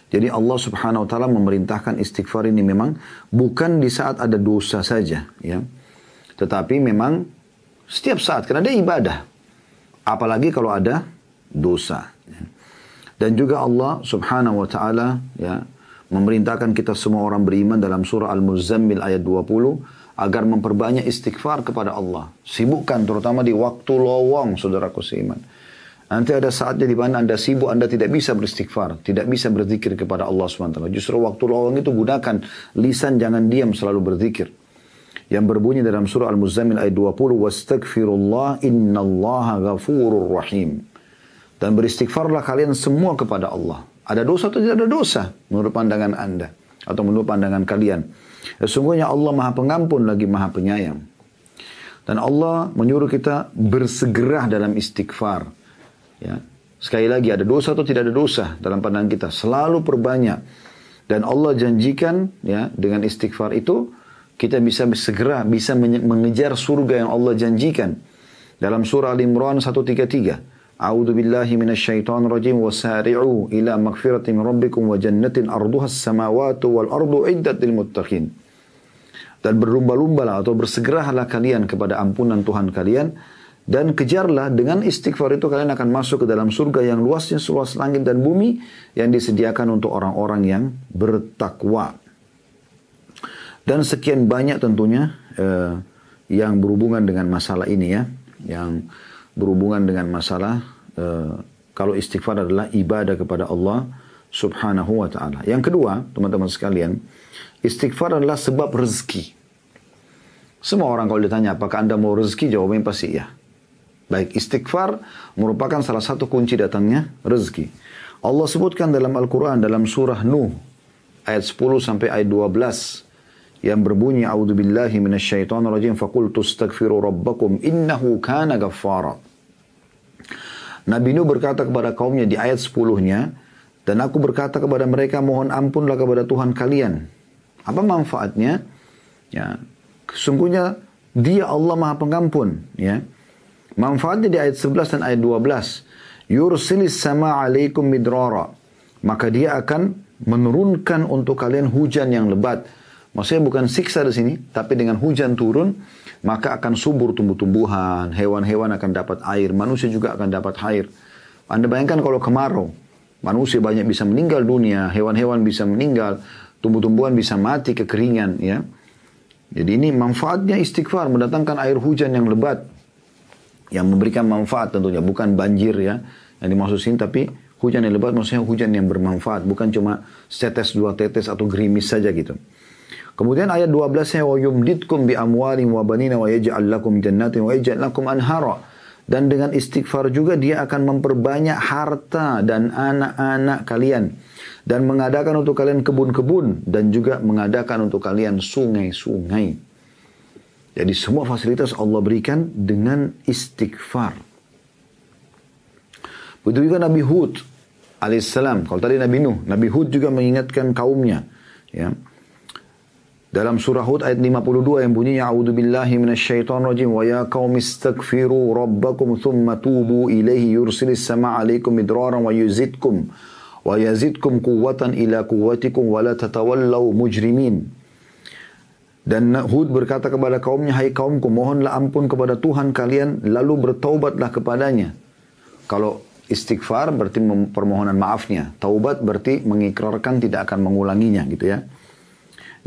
Jadi Allah subhanahu wa ta'ala memerintahkan istighfar ini memang bukan di saat ada dosa saja. Ya. Tetapi memang setiap saat, karena dia ibadah. Apalagi kalau ada dosa. Ya. Dan juga Allah subhanahu wa ta'ala ya, memerintahkan kita semua orang beriman dalam surah Al-Muzammil ayat 20 agar memperbanyak istighfar kepada Allah. Sibukkan terutama di waktu lowong, saudaraku seiman. Nanti ada saatnya di mana Anda sibuk, Anda tidak bisa beristighfar, tidak bisa berzikir kepada Allah SWT. Justru waktu lowong itu gunakan lisan, jangan diam, selalu berzikir. Yang berbunyi dalam surah Al-Muzammil ayat 20, wastaghfirullah innallaha ghafurur rahim. Dan beristighfarlah kalian semua kepada Allah. Ada dosa atau tidak ada dosa menurut pandangan Anda atau menurut pandangan kalian. Sesungguhnya Allah maha pengampun lagi maha penyayang. Dan Allah menyuruh kita bersegera dalam istighfar. Ya. Sekali lagi, ada dosa atau tidak ada dosa dalam pandangan kita, selalu perbanyak. Dan Allah janjikan ya, dengan istighfar itu kita bisa segera bisa mengejar surga yang Allah janjikan. Dalam surah Al-Imran 133. A'udzu billahi minasyaitonir rajim wasari'u ila magfiratin min rabbikum wa jannatin arduhas samawati wal ardu iddat lil muttaqin. Dan berlumba-lumbalah atau bersegeralah kalian kepada ampunan Tuhan kalian dan kejarlah dengan istighfar itu kalian akan masuk ke dalam surga yang luasnya seluas langit dan bumi yang disediakan untuk orang-orang yang bertakwa. Dan sekian banyak tentunya yang berhubungan dengan masalah ini ya, yang berhubungan dengan masalah kalau istighfar adalah ibadah kepada Allah subhanahu wa ta'ala. Yang kedua, teman-teman sekalian, istighfar adalah sebab rezeki. Semua orang kalau ditanya apakah Anda mau rezeki, jawabannya pasti ya. Baik, istighfar merupakan salah satu kunci datangnya rezeki. Allah sebutkan dalam Al-Quran, dalam surah Nuh, ayat 10 sampai ayat 12, yang berbunyi, A'udzu billahi minasyaitonir rajim, faqultu astaghfiru rabbakum innahu kana ghaffara. Nabi Nuh berkata kepada kaumnya di ayat 10-nya, dan aku berkata kepada mereka, mohon ampunlah kepada Tuhan kalian. Apa manfaatnya? Ya, sesungguhnya dia Allah maha pengampun. Ya. Manfaatnya di ayat 11 dan ayat 12. Yursilis sama alaikum midrara. Maka dia akan menurunkan untuk kalian hujan yang lebat. Maksudnya bukan siksa di sini, tapi dengan hujan turun, maka akan subur tumbuh-tumbuhan, hewan-hewan akan dapat air, manusia juga akan dapat air. Anda bayangkan kalau kemarau, manusia banyak bisa meninggal dunia, hewan-hewan bisa meninggal, tumbuh-tumbuhan bisa mati kekeringan. Ya. Jadi ini manfaatnya istighfar, mendatangkan air hujan yang lebat, yang memberikan manfaat tentunya, bukan banjir ya, yang dimaksud sini, tapi hujan yang lebat maksudnya hujan yang bermanfaat, bukan cuma setetes, dua tetes atau gerimis saja gitu. Kemudian ayat 12-nya wa yumditkum bi amwalin wa banina wa yaj'al lakum jannatin wa yaj'al lakum anhara. Dan dengan istighfar juga dia akan memperbanyak harta dan anak-anak kalian dan mengadakan untuk kalian kebun-kebun dan juga mengadakan untuk kalian sungai-sungai. Jadi semua fasilitas Allah berikan dengan istighfar. Begitu juga Nabi Hud alaihissalam. Kalau tadi Nabi Nuh, Nabi Hud juga mengingatkan kaumnya. Ya. Dalam surah Hud ayat 52 yang bunyinya A'udzu billahi minasyaitonir rajim wa ya qaumi istaghfiru rabbakum thumma tubu ilaihi yursilis samaa'a 'alaikum midraran wa yazidkum quwwatan ila quwwatikum wa la tatawallaw mujrimin. Dan Hud berkata kepada kaumnya, hai kaumku, mohonlah ampun kepada Tuhan kalian lalu bertaubatlah kepadanya. Kalau istighfar berarti permohonan maafnya, taubat berarti mengikrarkan tidak akan mengulanginya gitu ya.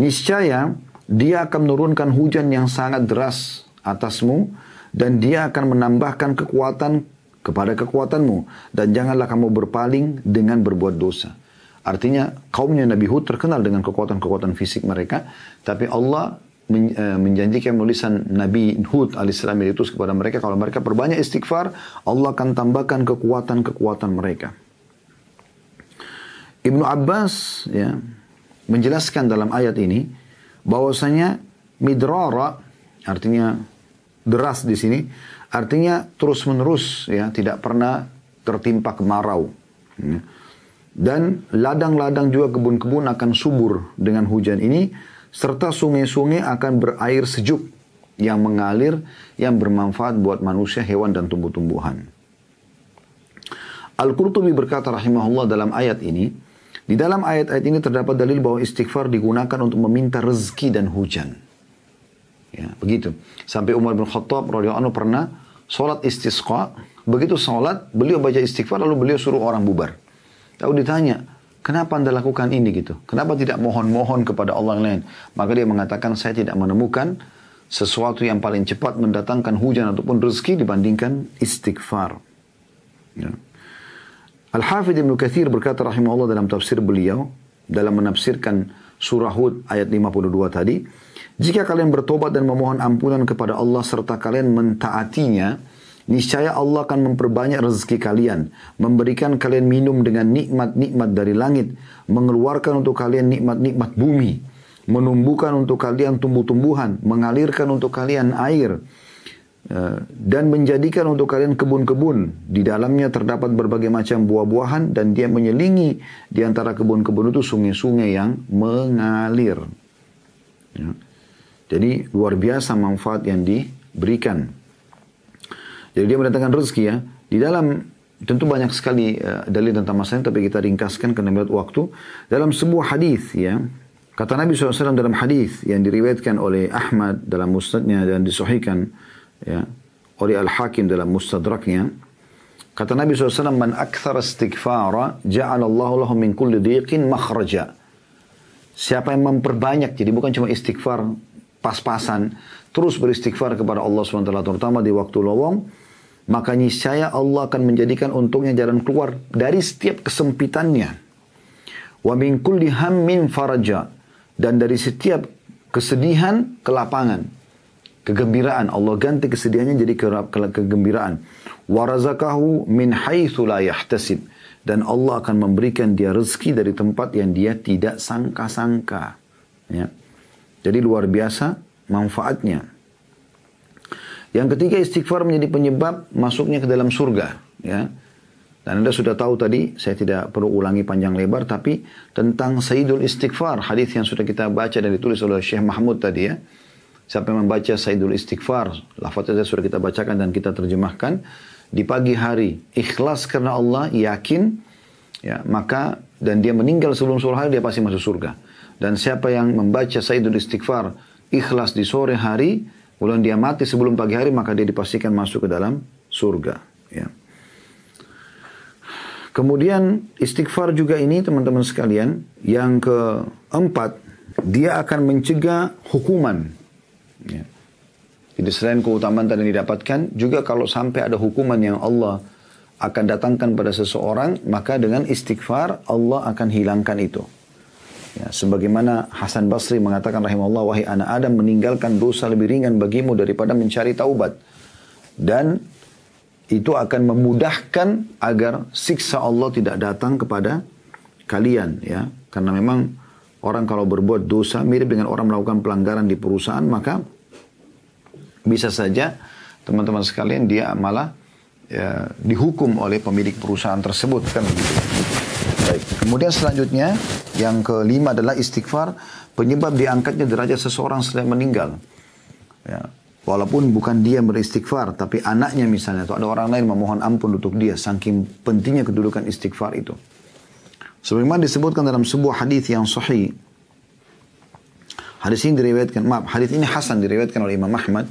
Niscaya dia akan menurunkan hujan yang sangat deras atasmu dan dia akan menambahkan kekuatan kepada kekuatanmu dan janganlah kamu berpaling dengan berbuat dosa. Artinya kaumnya Nabi Hud terkenal dengan kekuatan-kekuatan fisik mereka, tapi Allah menjanjikan menulisan Nabi Hud alaihissalam itu kepada mereka, kalau mereka perbanyak istighfar, Allah akan tambahkan kekuatan-kekuatan mereka. Ibnu Abbas ya menjelaskan dalam ayat ini bahwasanya midrara artinya deras di sini artinya terus menerus ya, tidak pernah tertimpa kemarau. Ya. Dan ladang-ladang juga kebun-kebun akan subur dengan hujan ini serta sungai-sungai akan berair sejuk yang mengalir yang bermanfaat buat manusia, hewan dan tumbuh-tumbuhan. Al-Qurtubi berkata rahimahullah dalam ayat ini, di dalam ayat-ayat ini terdapat dalil bahwa istighfar digunakan untuk meminta rezeki dan hujan. Ya, begitu. Sampai Umar bin Khattab radhiyallahu anhu pernah sholat istisqa. Begitu sholat, beliau baca istighfar lalu beliau suruh orang bubar. Lalu ditanya, kenapa anda lakukan ini gitu? Kenapa tidak mohon-mohon kepada Allah yang lain? Maka dia mengatakan, saya tidak menemukan sesuatu yang paling cepat mendatangkan hujan ataupun rezeki dibandingkan istighfar. Ya. Al-Hafidh Ibn Kathir berkata rahimahullah dalam tafsir beliau, dalam menafsirkan surah Hud ayat 52 tadi, jika kalian bertobat dan memohon ampunan kepada Allah serta kalian mentaatinya, niscaya Allah akan memperbanyak rezeki kalian, memberikan kalian minum dengan nikmat-nikmat dari langit, mengeluarkan untuk kalian nikmat-nikmat bumi, menumbuhkan untuk kalian tumbuh-tumbuhan, mengalirkan untuk kalian air, dan menjadikan untuk kalian kebun-kebun. Di dalamnya terdapat berbagai macam buah-buahan dan dia menyelingi di antara kebun-kebun itu sungai-sungai yang mengalir. Ya. Jadi luar biasa manfaat yang diberikan. Jadi dia mendatangkan rezeki ya. Di dalam tentu banyak sekali dalil tentang masalah ini, tapi kita ringkaskan karena melihat waktu. Dalam sebuah hadis ya, kata Nabi SAW dalam hadis yang diriwayatkan oleh Ahmad dalam musnadnya dan disahihkan ya, oleh Al-Hakim dalam mustadraknya, kata Nabi SAW, man akthar istighfara ja'alallahu lahu min kulli dhiqin makhraja. Siapa yang memperbanyak, jadi bukan cuma istighfar pas-pasan, terus beristighfar kepada Allah SWT terutama di waktu lowong, maka niscaya Allah akan menjadikan untuknya jalan keluar dari setiap kesempitannya. Wa min kulli hammin faraja, dan dari setiap kesedihan kelapangan. Kegembiraan, Allah ganti kesedihannya jadi kegembiraan. Warazakahu min haitsu la yahtasib, dan Allah akan memberikan dia rezeki dari tempat yang dia tidak sangka-sangka. Ya. Jadi luar biasa manfaatnya. Yang ketiga, istighfar menjadi penyebab masuknya ke dalam surga. Ya. Dan Anda sudah tahu tadi, saya tidak perlu ulangi panjang lebar, tapi tentang Sayyidul Istighfar, hadis yang sudah kita baca dan ditulis oleh Syekh Mahmud tadi ya. Siapa yang membaca Sayyidul Istighfar, lafaznya sudah kita bacakan dan kita terjemahkan, di pagi hari ikhlas karena Allah, yakin, ya, maka dan dia meninggal sebelum sore hari, dia pasti masuk surga. Dan siapa yang membaca Sayyidul Istighfar ikhlas di sore hari, kemudian dia mati sebelum pagi hari, maka dia dipastikan masuk ke dalam surga. Ya. Kemudian istighfar juga ini teman-teman sekalian, yang keempat, dia akan mencegah hukuman. Ya. Jadi selain keutamaan tadi yang didapatkan, juga kalau sampai ada hukuman yang Allah akan datangkan pada seseorang, maka dengan istighfar Allah akan hilangkan itu. Ya, sebagaimana Hasan Basri mengatakan rahimahullah, wahai anak Adam, meninggalkan dosa lebih ringan bagimu daripada mencari taubat. Dan itu akan memudahkan agar siksa Allah tidak datang kepada kalian. Ya. Karena memang orang kalau berbuat dosa mirip dengan orang melakukan pelanggaran di perusahaan, maka bisa saja teman-teman sekalian dia malah ya, dihukum oleh pemilik perusahaan tersebut kan begitu. Kemudian selanjutnya, yang kelima adalah istighfar, penyebab diangkatnya derajat seseorang setelah meninggal. Ya. Walaupun bukan dia beristighfar, tapi anaknya misalnya, atau ada orang lain memohon ampun untuk dia, saking pentingnya kedudukan istighfar itu. Sebagaimana disebutkan dalam sebuah hadis yang sahih. Hadis ini diriwayatkan, hadis ini hasan diriwayatkan oleh Imam Ahmad.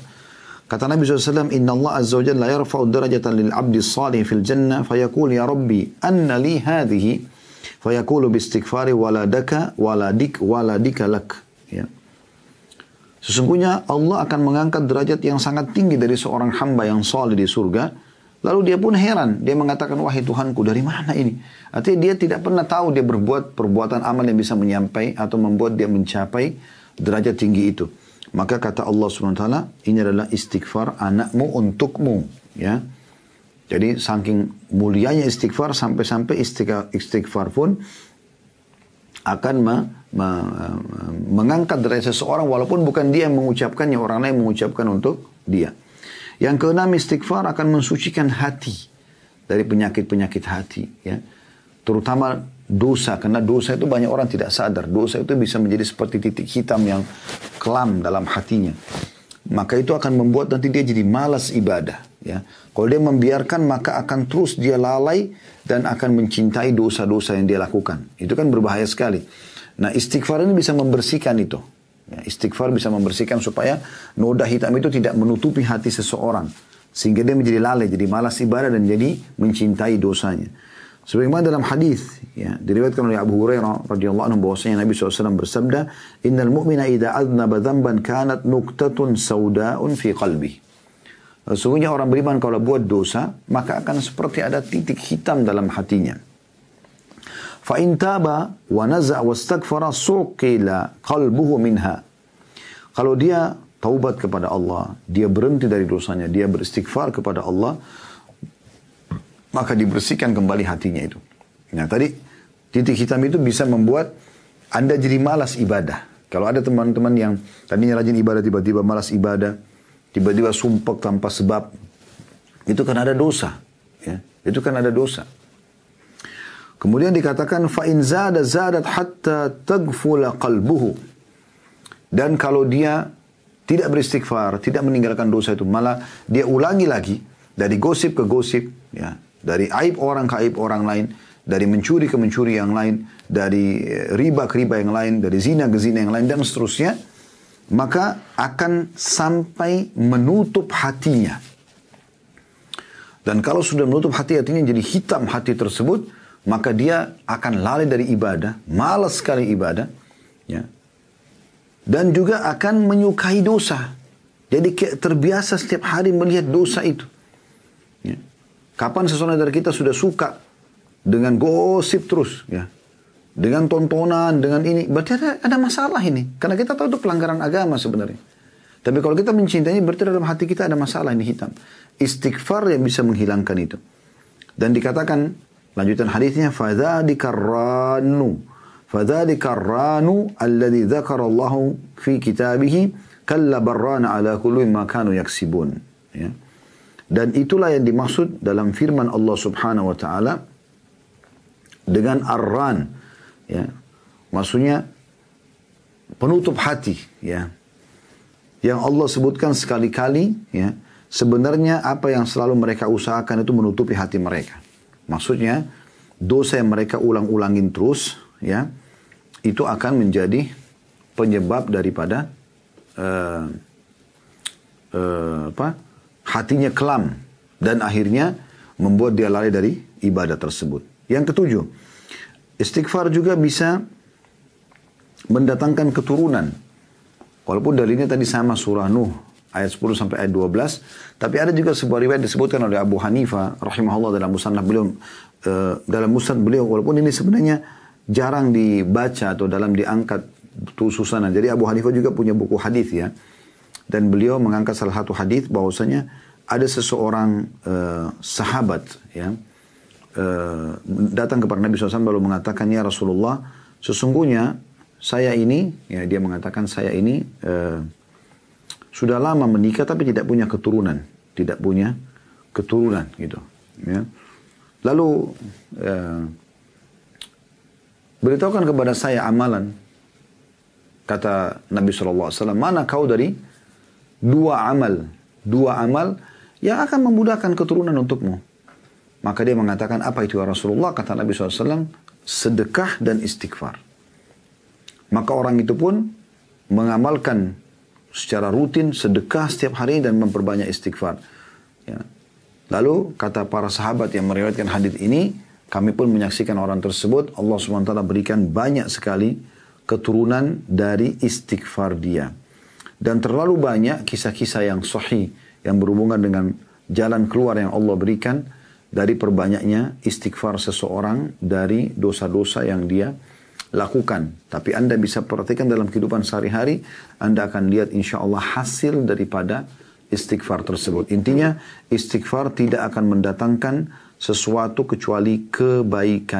Kata Nabi SAW, Inna Allah Azza wa Jalla yarfa'u darajatan lil abdi salih fil jannah, fayaqul ya Rabbi, anna li hadhihi, fayaqulu bistighfari waladaka, waladika lak. Ya. Sesungguhnya Allah akan mengangkat derajat yang sangat tinggi dari seorang hamba yang salih di surga. Lalu dia pun heran. Dia mengatakan, wahai Tuhanku, dari mana ini? Artinya dia tidak pernah tahu dia berbuat perbuatan amal yang bisa menyampai atau membuat dia mencapai derajat tinggi itu. Maka kata Allah SWT, ini adalah istighfar anakmu untukmu. Ya. Jadi saking mulianya istighfar, sampai-sampai istighfar pun akan mengangkat derajat seseorang walaupun bukan dia yang mengucapkannya, orang lain mengucapkan untuk dia. Yang keenam, istighfar akan mensucikan hati dari penyakit-penyakit hati, ya. Terutama dosa, karena dosa itu banyak orang tidak sadar. Dosa itu bisa menjadi seperti titik hitam yang kelam dalam hatinya. Maka itu akan membuat nanti dia jadi malas ibadah, ya. Kalau dia membiarkan, maka akan terus dia lalai dan akan mencintai dosa-dosa yang dia lakukan. Itu kan berbahaya sekali. Nah, istighfar ini bisa membersihkan itu. Ya, istighfar bisa membersihkan supaya noda hitam itu tidak menutupi hati seseorang. Sehingga dia menjadi lalai, jadi malas ibadah dan jadi mencintai dosanya. Sebagaimana dalam hadis, ya, diriwayatkan oleh Abu Hurairah radhiyallahu anhu bahwasanya Nabi SAW bersabda, Innal mu'mina idza adznaba dzamban kanat nuqtatun sauda'un fi qalbi. Sesungguhnya orang beriman kalau buat dosa, maka akan seperti ada titik hitam dalam hatinya. Fa in taba wa naza' wastaghfara suqila qalbuhu minha. Kalau dia taubat kepada Allah, dia berhenti dari dosanya, dia beristighfar kepada Allah, maka dibersihkan kembali hatinya itu. Nah, tadi titik hitam itu bisa membuat Anda jadi malas ibadah. Kalau ada teman-teman yang tadinya rajin ibadah, tiba-tiba malas ibadah, tiba-tiba sumpah tanpa sebab, itu kan ada dosa, ya. Itu kan ada dosa. Kemudian dikatakan fa in zadat hatta taghfula qalbuhu. Dan kalau dia tidak beristighfar, tidak meninggalkan dosa itu, malah dia ulangi lagi dari gosip ke gosip, ya, dari aib orang ke aib orang lain, dari mencuri ke mencuri yang lain, dari riba ke riba yang lain, dari zina ke zina yang lain dan seterusnya, maka akan sampai menutup hatinya. Dan kalau sudah menutup hatinya jadi hitam hati tersebut, maka dia akan lalai dari ibadah, malas sekali ibadah, ya. Dan juga akan menyukai dosa. Jadi terbiasa setiap hari melihat dosa itu. Ya. Kapan seseorang dari kita sudah suka dengan gosip terus, ya, dengan tontonan, dengan ini, berarti ada masalah ini. Karena kita tahu itu pelanggaran agama sebenarnya. Tapi kalau kita mencintainya, berarti dalam hati kita ada masalah ini hitam. Istighfar yang bisa menghilangkan itu. Dan dikatakan lanjutan hadisnya, fadzalika ar-ranu alladhi dzakara Allah fi kitabih kalla barrana ala kulli ma kanu yaksibun. Ya. Dan itulah yang dimaksud dalam firman Allah Subhanahu wa taala dengan ar-ran, ya. Maksudnya penutup hati, ya. Yang Allah sebutkan sekali-kali, ya. Sebenarnya apa yang selalu mereka usahakan itu menutupi hati mereka. Maksudnya, dosa yang mereka ulang-ulangin terus, ya, itu akan menjadi penyebab daripada hatinya kelam dan akhirnya membuat dia lari dari ibadah tersebut. Yang ketujuh, istighfar juga bisa mendatangkan keturunan. Walaupun dalilnya tadi sama surah Nuh ayat 10 sampai ayat 12, tapi ada juga sebuah riwayat disebutkan oleh Abu Hanifah rahimahullah dalam musnad beliau, walaupun ini sebenarnya jarang dibaca atau dalam diangkat susunan. Jadi Abu Hanifah juga punya buku hadis, ya, dan beliau mengangkat salah satu hadis bahwasanya ada seseorang sahabat, ya, datang kepada Nabi SAW lalu mengatakan, ya Rasulullah, sesungguhnya saya ini, ya, dia mengatakan saya ini sudah lama menikah tapi tidak punya keturunan, gitu, ya. Lalu beritahukan kepada saya amalan. Kata Nabi SAW, mana kau dari dua amal yang akan memudahkan keturunan untukmu. Maka dia mengatakan, apa itu ya Rasulullah? Kata Nabi SAW, sedekah dan istighfar. Maka orang itu pun mengamalkan secara rutin sedekah setiap hari dan memperbanyak istighfar. Ya. Lalu kata para sahabat yang meriwayatkan hadis ini, kami pun menyaksikan orang tersebut, Allah SWT berikan banyak sekali keturunan dari istighfar dia. Dan terlalu banyak kisah-kisah yang sahih yang berhubungan dengan jalan keluar yang Allah berikan dari perbanyaknya istighfar seseorang dari dosa-dosa yang dia lakukan. Tapi Anda bisa perhatikan dalam kehidupan sehari-hari, Anda akan lihat insya Allah hasil daripada istighfar tersebut. Intinya istighfar tidak akan mendatangkan sesuatu kecuali kebaikan.